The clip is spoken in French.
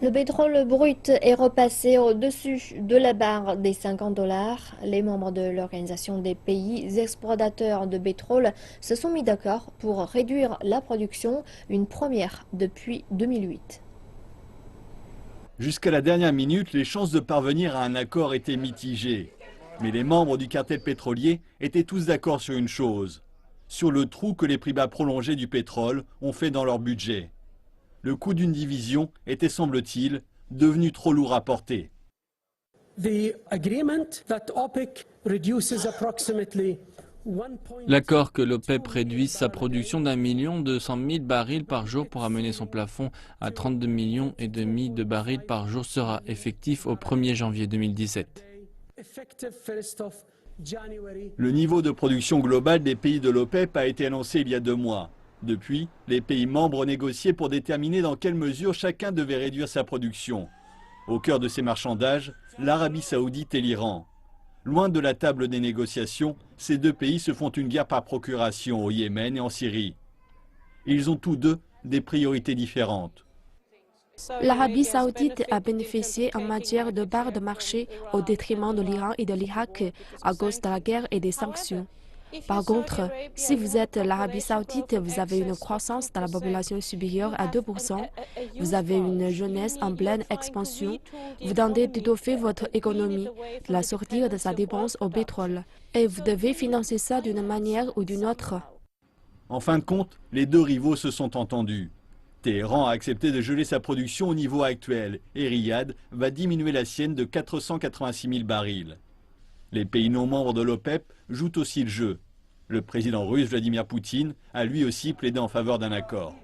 Le pétrole brut est repassé au-dessus de la barre des $50. Les membres de l'Organisation des pays exploitateurs de pétrole se sont mis d'accord pour réduire la production, une première depuis 2008. Jusqu'à la dernière minute, les chances de parvenir à un accord étaient mitigées. Mais les membres du cartel pétrolier étaient tous d'accord sur une chose, sur le trou que les prix bas prolongés du pétrole ont fait dans leur budget. Le coût d'une division était, semble-t-il, devenu trop lourd à porter. L'accord que l'OPEP réduise sa production d'1,2 million barils par jour pour amener son plafond à 32,5 millions de barils par jour sera effectif au 1er janvier 2017. Le niveau de production global des pays de l'OPEP a été annoncé il y a 2 mois. Depuis, les pays membres ont négocié pour déterminer dans quelle mesure chacun devait réduire sa production. Au cœur de ces marchandages, l'Arabie saoudite et l'Iran. Loin de la table des négociations, ces deux pays se font une guerre par procuration au Yémen et en Syrie. Ils ont tous deux des priorités différentes. L'Arabie saoudite a bénéficié en matière de barres de marché au détriment de l'Iran et de l'Irak à cause de la guerre et des sanctions. Par contre, si vous êtes l'Arabie saoudite, vous avez une croissance de la population supérieure à 2%, vous avez une jeunesse en pleine expansion, vous tentez d'étoffer votre économie, de la sortir de sa dépense au pétrole, et vous devez financer ça d'une manière ou d'une autre. En fin de compte, les deux rivaux se sont entendus. Téhéran a accepté de geler sa production au niveau actuel et Riyad va diminuer la sienne de 486 000 barils. Les pays non membres de l'OPEP jouent aussi le jeu. Le président russe Vladimir Poutine a lui aussi plaidé en faveur d'un accord.